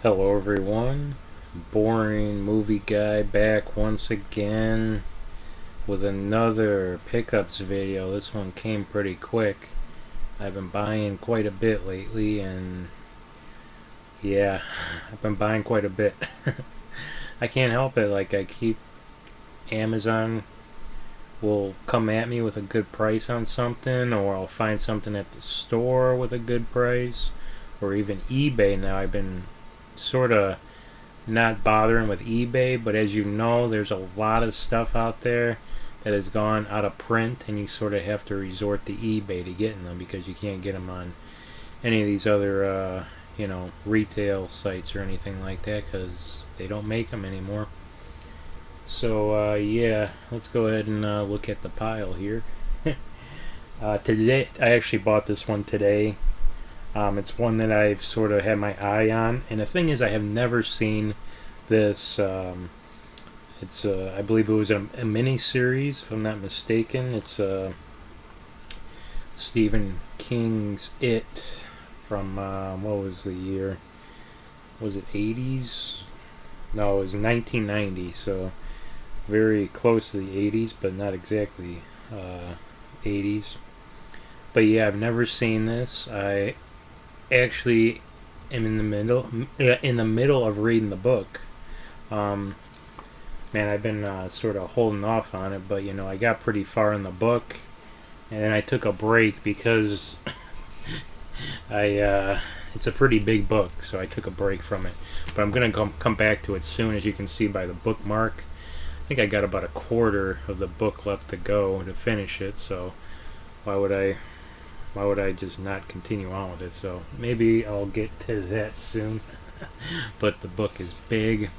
Hello everyone, boring movie guy back once again with another pickups video. This one came pretty quick. I've been buying quite a bit lately and yeah, I've been buying quite a bit. I can't help it, like I keep Amazon will come at me with a good price on something, or I'll find something at the store with a good price, or even eBay. Now I've been sort of not bothering with eBay, but as you know, there's a lot of stuff out there that has gone out of print, and you sort of have to resort to eBay to get them because you can't get them on any of these other, retail sites or anything like that because they don't make them anymore. So, yeah, let's go ahead and look at the pile here. Today, I actually bought this one today. It's one that I've sort of had my eye on, and the thing is, I have never seen this. It's I believe it was a mini series, if I'm not mistaken. It's Stephen King's It from what was the year? Was it 80s? No, it was 1990. So very close to the 80s, but not exactly 80s. But yeah, I've never seen this. I actually am in the middle of reading the book. Um, Man, I've been sort of holding off on it, but I got pretty far in the book, and then I took a break because I it's a pretty big book, so I took a break from it. But I'm gonna come back to it soon, as you can see by the bookmark. I think I got about a quarter of the book left to go to finish it, so why would I just not continue on with it? So maybe I'll get to that soon. But the book is big.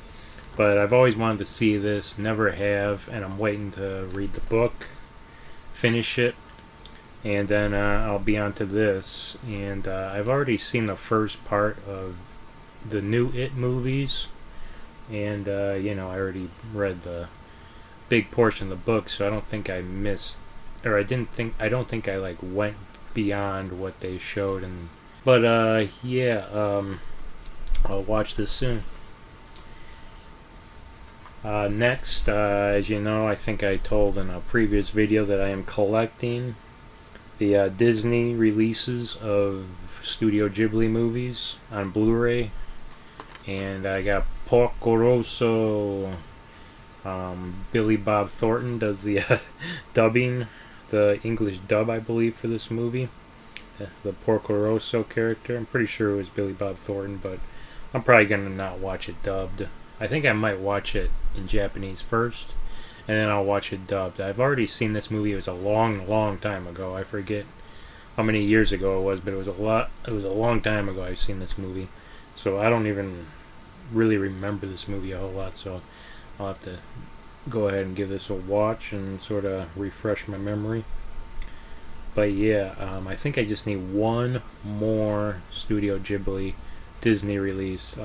But I've always wanted to see this, never have, and I'm waiting to read the book, finish it, and then I'll be on to this. And I've already seen the first part of the new It movies, and I already read the big portion of the book, so I don't think I missed, or I don't think I like went beyond what they showed. And but yeah, I'll watch this soon. Next, as you know, I think I told in a previous video that I am collecting the Disney releases of Studio Ghibli movies on Blu-ray, and I got Porco Rosso. Billy Bob Thornton does the dubbing, the English dub, I believe, for this movie. The Porco Rosso character. I'm pretty sure it was Billy Bob Thornton, but I'm probably gonna not watch it dubbed. I think I might watch it in Japanese first, and then I'll watch it dubbed. I've already seen this movie. It was a long, long time ago. I forget how many years ago it was, but it was a lot. It was a long time ago I've seen this movie, so I don't even really remember this movie a whole lot. So I'll have to go ahead and give this a watch and sort of refresh my memory. But yeah, I think I just need one more Studio Ghibli Disney release.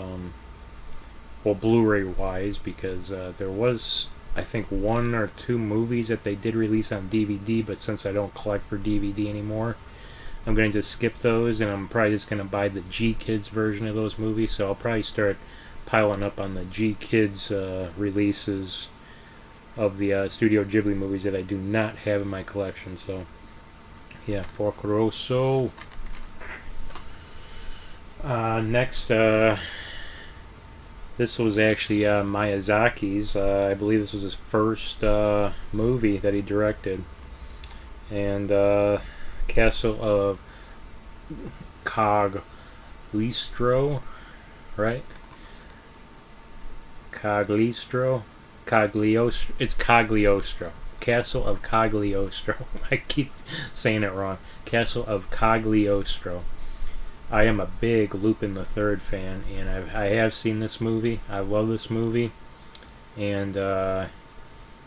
Well, Blu-ray wise, because there was, I think, one or two movies that they did release on DVD, but since I don't collect for DVD anymore, I'm going to just skip those, and I'm probably just going to buy the G Kids version of those movies. So I'll probably start piling up on the G Kids releases of the Studio Ghibli movies that I do not have in my collection. So yeah, Porco Rosso. Next, this was actually Miyazaki's. I believe this was his first movie that he directed. And Castle of Cagliostro, right? Cagliostro? Cagliostro. It's Cagliostro. Castle of Cagliostro. I keep saying it wrong. Castle of Cagliostro. I am a big Lupin the Third fan, and I have seen this movie. I love this movie, and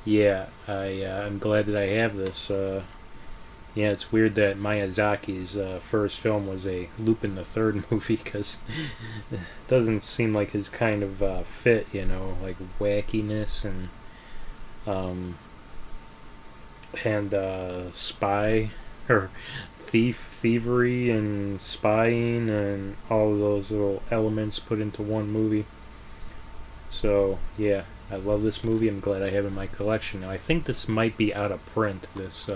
yeah, I'm glad that I have this. Yeah, it's weird that Miyazaki's first film was a Lupin the Third movie because it doesn't seem like his kind of fit, like wackiness um, and spy or thievery and spying and all of those little elements put into one movie. So yeah, I love this movie. I'm glad I have it in my collection now. I think this might be out of print. This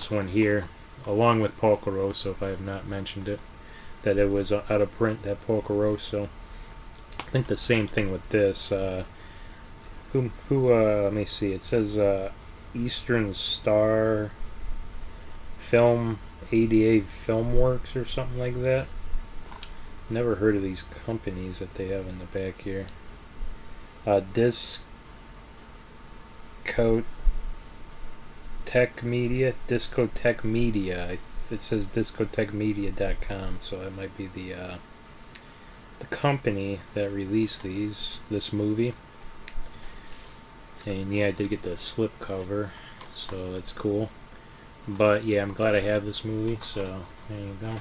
one here, along with Porco Rosso, if I have not mentioned it, that it was out of print. That Porco Rosso. I think the same thing with this. Let me see. It says Eastern Star Film ADA Filmworks or something like that. Never heard of these companies that they have in the back here. Discotech Media. It says discotechmedia.com, so that might be the company that released this movie. And yeah, I did get the slip cover, so that's cool. But yeah, I'm glad I have this movie, so there you go.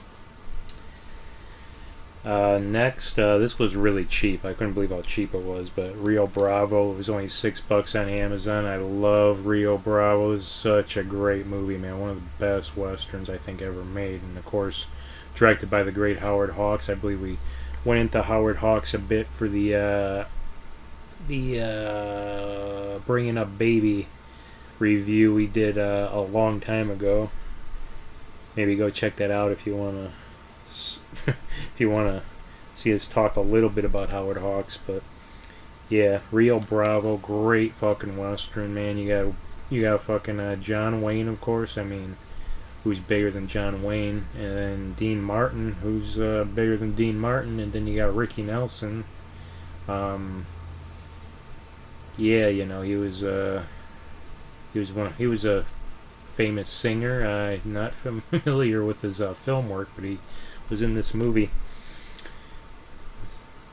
Next, this was really cheap. I couldn't believe how cheap it was, but Rio Bravo. It was only $6 on Amazon. I love Rio Bravo. It's such a great movie, man. One of the best westerns I think ever made. And of course, directed by the great Howard Hawks. I believe we went into Howard Hawks a bit for the Bringing Up Baby review we did a long time ago. Maybe go check that out if you wanna see us talk a little bit about Howard Hawks. But yeah, Rio Bravo, great fucking western, man. You got fucking John Wayne, of course. I mean, who's bigger than John Wayne? And then Dean Martin, who's bigger than Dean Martin? And then you got Ricky Nelson. Yeah, you know, he was a famous singer. I'm not familiar with his film work, but he was in this movie.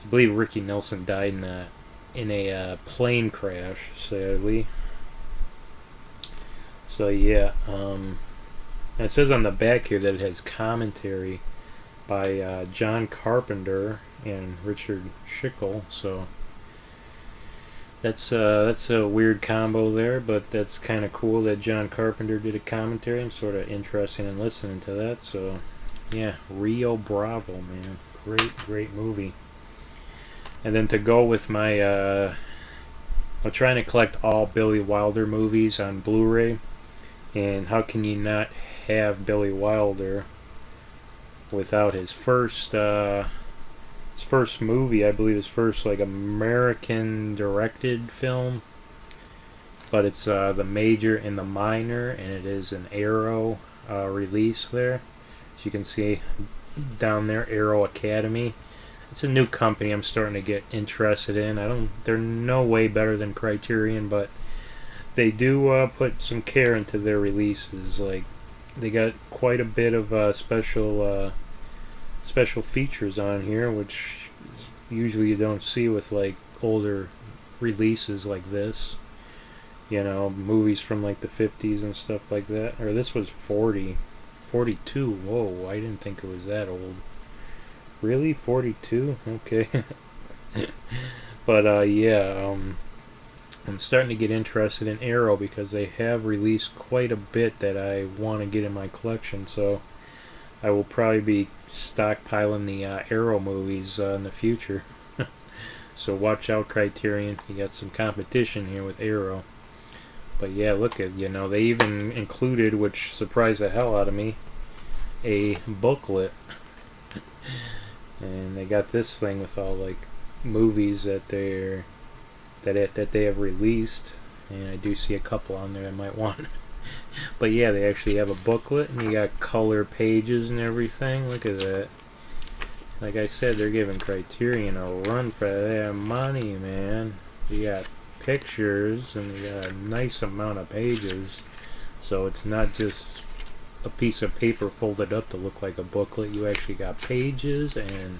I believe Ricky Nelson died in a plane crash, sadly. So yeah, and it says on the back here that it has commentary by John Carpenter and Richard Schickel. So that's a weird combo there, but that's kind of cool that John Carpenter did a commentary. I'm sort of interested in listening to that. So yeah, Rio Bravo, man, great movie. And then to go with my I'm trying to collect all Billy Wilder movies on Blu-ray, and how can you not have Billy Wilder without his first movie, I believe his first like American directed film, but it's The Major and the Minor, and it is an Arrow release there. As you can see down there, Arrow Academy. It's a new company I'm starting to get interested in. They're no way better than Criterion, but they do put some care into their releases. Like, they got quite a bit of special features on here, which usually you don't see with like older releases like this. You know, movies from like the 50s and stuff like that. Or this was 42. Whoa, I didn't think it was that old. Really? 42? Okay. But yeah, I'm starting to get interested in Arrow because they have released quite a bit that I want to get in my collection. So I will probably be stockpiling the Arrow movies in the future. So watch out, Criterion. You got some competition here with Arrow. But yeah, look at, they even included, which surprised the hell out of me, a booklet. And they got this thing with all like movies that they have released, and I do see a couple on there I might want. But yeah, they actually have a booklet, and you got color pages and everything. Look at that. Like I said, they're giving Criterion a run for their money, man. You got pictures, and you got a nice amount of pages. So it's not just a piece of paper folded up to look like a booklet. You actually got pages, and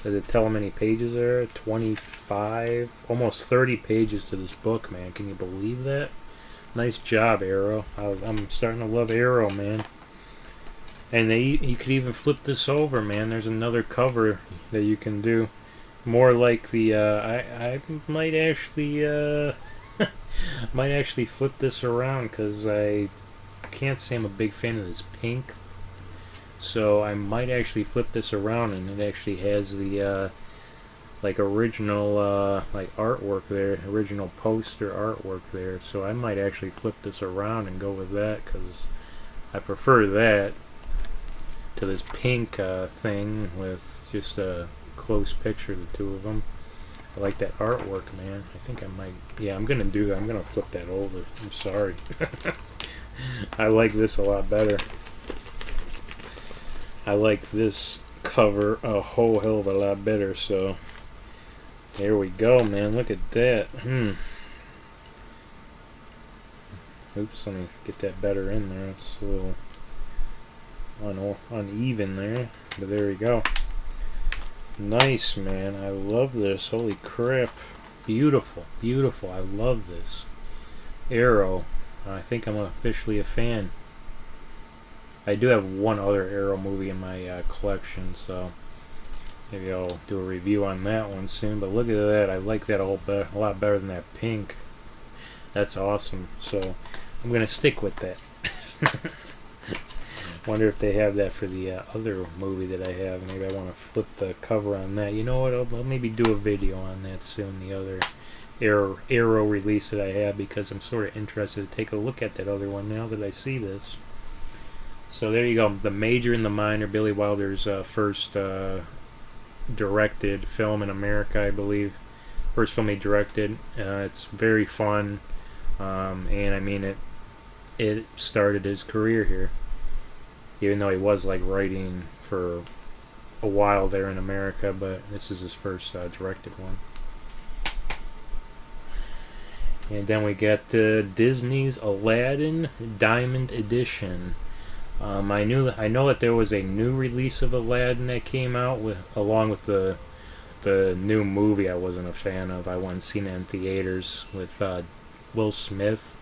does it tell how many pages there are? 25, almost 30 pages to this book, man. Can you believe that? Nice job, Arrow. I'm starting to love Arrow, man. And you could even flip this over, man. There's another cover that you can do. More like the I might actually flip this around, because I can't say I'm a big fan of this pink So I might actually flip this around, and it actually has the like original like artwork there, original poster artwork there. So I might actually flip this around and go with that, because I prefer that to this pink thing with just a close picture of the two of them. I like that artwork, man. I think I might. Yeah, I'm gonna do that. I'm gonna flip that over. I'm sorry. I like this a lot better. I like this cover a whole hell of a lot better. So there we go, man. Look at that. Oops, let me get that better in there. It's a little uneven there, but there we go. Nice, man. I love this. Holy crap. Beautiful. Beautiful. I love this. Arrow. I think I'm officially a fan. I do have one other Arrow movie in my collection, so maybe I'll do a review on that one soon. But look at that. I like that a lot better than that pink. That's awesome. So I'm going to stick with that. Wonder if they have that for the other movie that I have. Maybe I want to flip the cover on that. You know what? I'll maybe do a video on that soon. The other Arrow release that I have, because I'm sort of interested to take a look at that other one now that I see this. So there you go. The Major and the Minor, Billy Wilder's first directed film in America, I believe. First film he directed. It's very fun, and I mean it started his career here. Even though he was like writing for a while there in America, but this is his first directed one. And then we got Disney's Aladdin Diamond Edition. I know that there was a new release of Aladdin that came out along with the new movie. I wasn't a fan of. I went and seen it in theaters with Will Smith.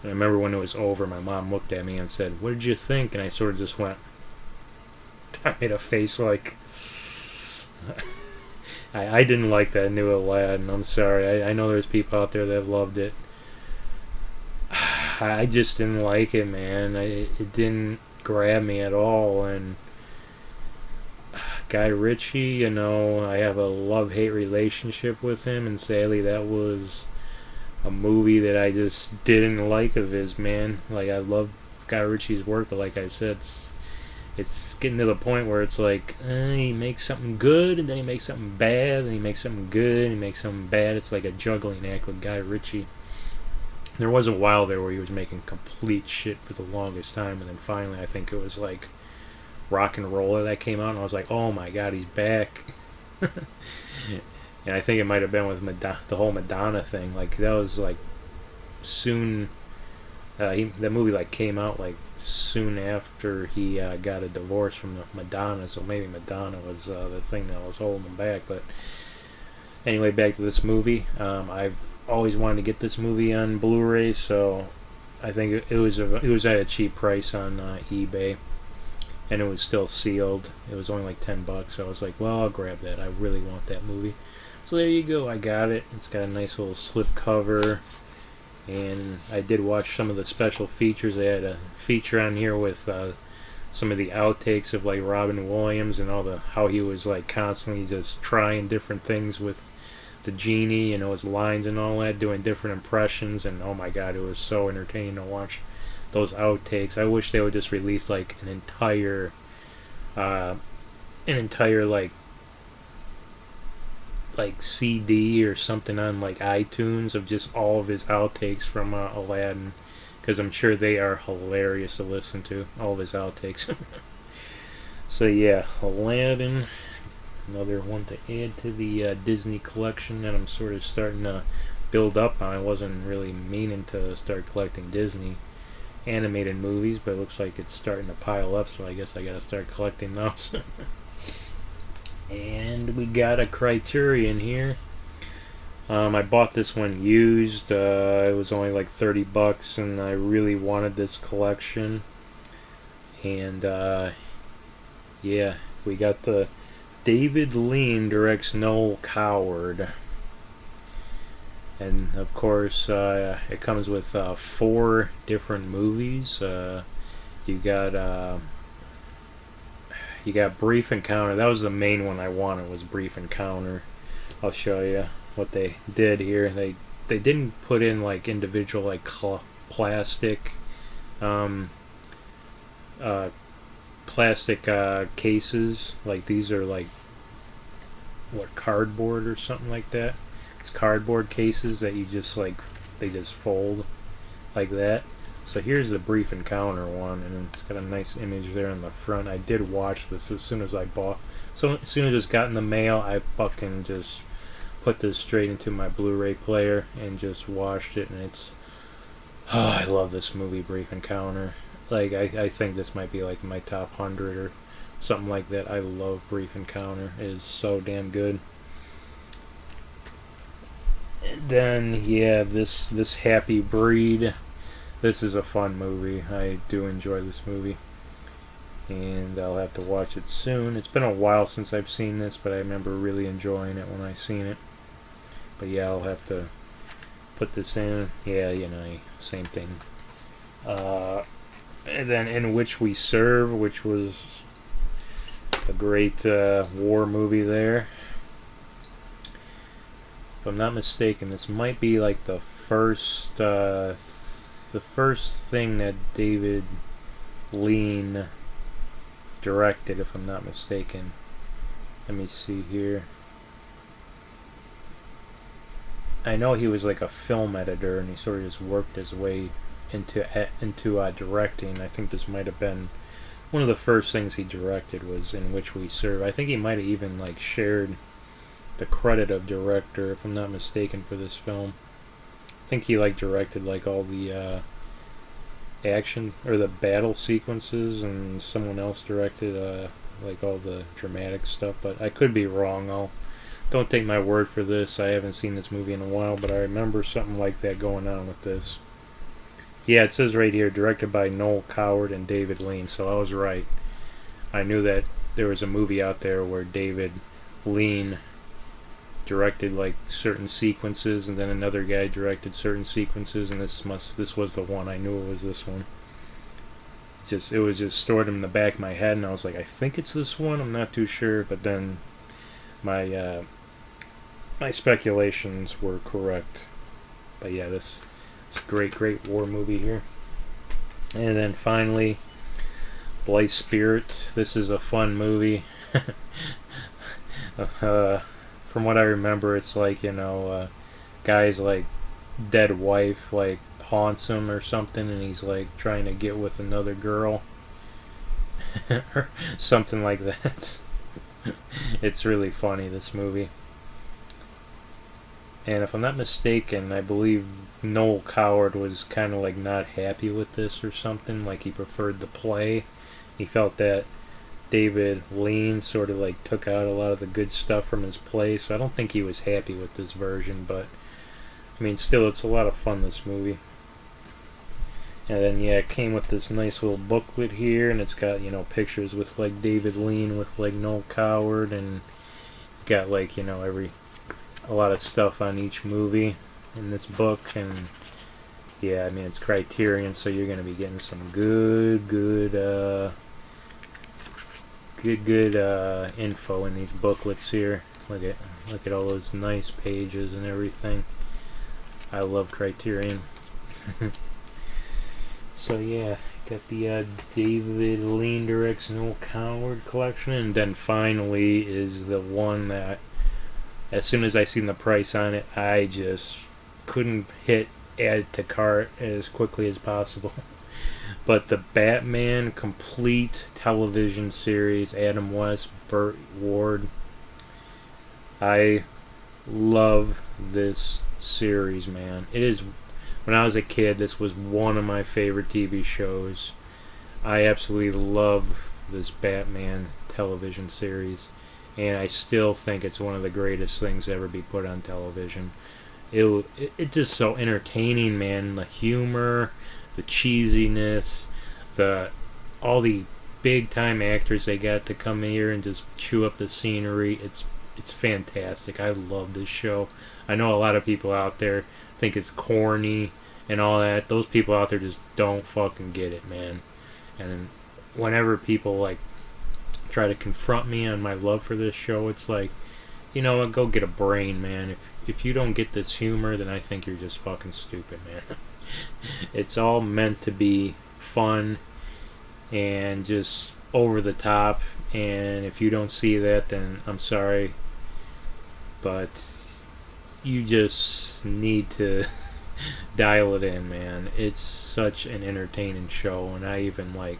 And I remember when it was over, my mom looked at me and said, "What did you think?" And I sort of just went, I made a face like, I didn't like that new Aladdin. I'm sorry. I know there's people out there that loved it. I just didn't like it, man. It didn't grab me at all. And Guy Ritchie, you know, I have a love-hate relationship with him, and sadly that was a movie that I just didn't like of his, man. Like, I love Guy Ritchie's work, but like I said, it's getting to the point where it's like, he makes something good, and then he makes something bad, and he makes something good, and he makes something bad. It's like a juggling act with Guy Ritchie. There was a while there where he was making complete shit for the longest time, and then finally I think it was like Rock and Roller that came out, and I was like, oh my god, he's back. And I think it might have been with the whole Madonna thing. Like, that was like soon. That movie like came out like soon after he got a divorce from Madonna. So maybe Madonna was the thing that was holding him back. But anyway, back to this movie. I've always wanted to get this movie on Blu-ray, so I think it was at a cheap price on eBay, and it was still sealed. It was only like $10, so I was like, well, I'll grab that. I really want that movie. So there you go, I got it. It's got a nice little slip cover, and I did watch some of the special features. They had a feature on here with some of the outtakes of like Robin Williams and how he was like constantly just trying different things with the genie, you know, his lines and all that, doing different impressions, and oh my god, it was so entertaining to watch those outtakes. I wish they would just release like an entire like CD or something on like iTunes of just all of his outtakes from Aladdin, because I'm sure they are hilarious to listen to, all of his outtakes. So yeah, Aladdin, another one to add to the Disney collection that I'm sort of starting to build up on. I wasn't really meaning to start collecting Disney animated movies, but it looks like it's starting to pile up, so I guess I gotta start collecting those. And we got a Criterion here. I bought this one used. It was only like $30, and I really wanted this collection. And yeah, we got the David Lean directs Noel Coward, and of course it comes with 4 different movies. You got You got Brief Encounter. That was the main one I wanted, was Brief Encounter. I'll show you what they did here. They didn't put in like individual like plastic um, cases. Like these are like what, cardboard or something like that. It's cardboard cases that you just like, they just fold like that. So here's the Brief Encounter one, and it's got a nice image there in the front. I did watch this as soon as I bought. So as soon as it got in the mail, I fucking just put this straight into my Blu-ray player and just watched it, and it's... Oh, I love this movie, Brief Encounter. Like, I think this might be like my top 100 or something like that. I love Brief Encounter. It is so damn good. And then you have this Happy Breed. This is a fun movie. I do enjoy this movie, and I'll have to watch it soon. It's been a while since I've seen this, but I remember really enjoying it when I seen it. But yeah, I'll have to put this in. Yeah, you know, same thing. And then In Which We Serve, which was a great war movie there. If I'm not mistaken, this might be like the first thing that David Lean directed, if I'm not mistaken. Let me see here. I know he was like a film editor, and he sort of just worked his way into directing. I think this might have been one of the first things he directed, was In Which We Serve. I think he might have even like shared the credit of director, if I'm not mistaken, for this film. I think he like directed like all the action or the battle sequences, and someone else directed like all the dramatic stuff, but I could be wrong. Don't take my word for this. I haven't seen this movie in a while, but I remember something like that going on with this. Yeah, it says right here, directed by Noel Coward and David Lean, so I was right. I knew that there was a movie out there where David Lean directed like certain sequences, and then another guy directed certain sequences, and this was the one. I knew it was this one. It was just stored in the back of my head, and I was like, I think it's this one. I'm not too sure, but then my speculations were correct. But yeah, this great war movie here. And then finally, Blythe Spirit. This is a fun movie. From what I remember, it's like, you know, guy's like dead wife like haunts him or something, and he's like trying to get with another girl or something like that. It's really funny, this movie. And if I'm not mistaken, I believe Noel Coward was kind of like not happy with this or something. Like he preferred the play. He felt that David Lean sort of like took out a lot of the good stuff from his play, so I don't think he was happy with this version, but I mean, still, it's a lot of fun, this movie. And then yeah, it came with this nice little booklet here, and it's got, you know, pictures with like David Lean with like Noel Coward, and got like, you know, a lot of stuff on each movie in this book. And yeah, I mean, it's Criterion, so you're gonna be getting some good info in these booklets here. Look at all those nice pages and everything. I love Criterion. So yeah, got the David Lean directs Noel Coward collection, and then finally is the one that, as soon as I seen the price on it, I just couldn't hit add to cart as quickly as possible. But the Batman complete television series, Adam West, Burt Ward. I love this series, man. It is, when I was a kid, this was one of my favorite TV shows. I absolutely love this Batman television series, and I still think it's one of the greatest things to ever be put on television. It's just so entertaining, man. The humor, the cheesiness, all the big time actors they got to come here and just chew up the scenery. It's fantastic. I love this show. I know a lot of people out there think it's corny and all that. Those people out there just don't fucking get it, man. And whenever people like try to confront me on my love for this show, it's like, you know what, go get a brain, man. If you don't get this humor, then I think you're just fucking stupid, man. It's all meant to be fun and just over the top, and if you don't see that, then I'm sorry, but you just need to dial it in, man. It's such an entertaining show, and I even like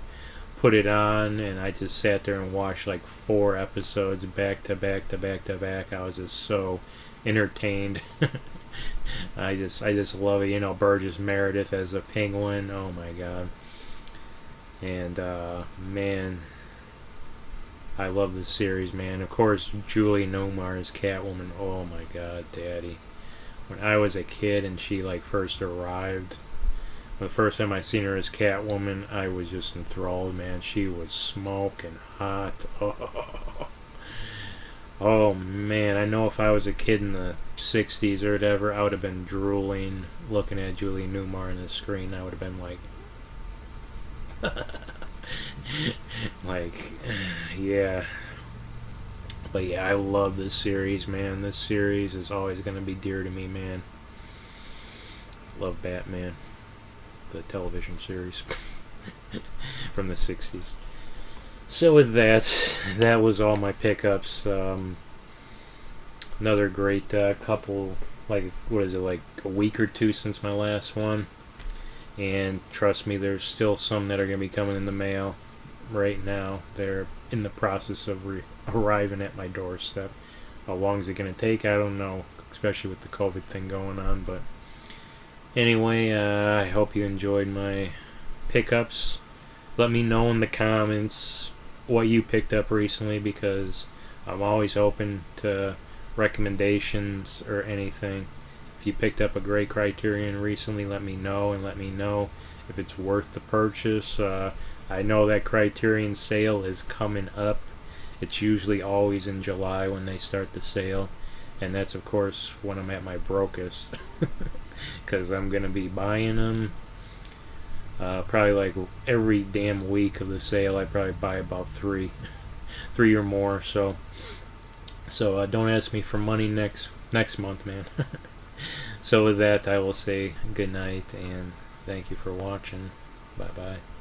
put it on and I just sat there and watched like 4 episodes back to back to back to back. I was just so entertained. I just love it. You know, Burgess Meredith as a penguin. Oh my god. And man, I love this series, man. Of course, Julie Newmar as Catwoman. Oh my god, daddy. When I was a kid and she like first arrived, the first time I seen her as Catwoman, I was just enthralled, man. She was smoking hot. Oh man, I know if I was a kid in the 60s or whatever, I would have been drooling looking at Julie Newmar on the screen. I would have been like, like, yeah. But yeah, I love this series, man. This series is always going to be dear to me, man. Love Batman, the television series from the 60s. So with that was all my pickups. Another great couple, like, what is it, like a week or 2 since my last one. And trust me, there's still some that are going to be coming in the mail right now. They're in the process of arriving at my doorstep. How long is it going to take? I don't know, especially with the COVID thing going on. But anyway, I hope you enjoyed my pickups. Let me know in the comments what you picked up recently, because I'm always open to recommendations or anything. If you picked up a great Criterion recently, let me know, and let me know if it's worth the purchase. I know that Criterion sale is coming up. It's usually always in July when they start the sale, and that's of course when I'm at my brokest, because I'm going to be buying them probably like every damn week of the sale. I probably buy about three or more. So don't ask me for money next month, man. So with that, I will say good night and thank you for watching. Bye bye.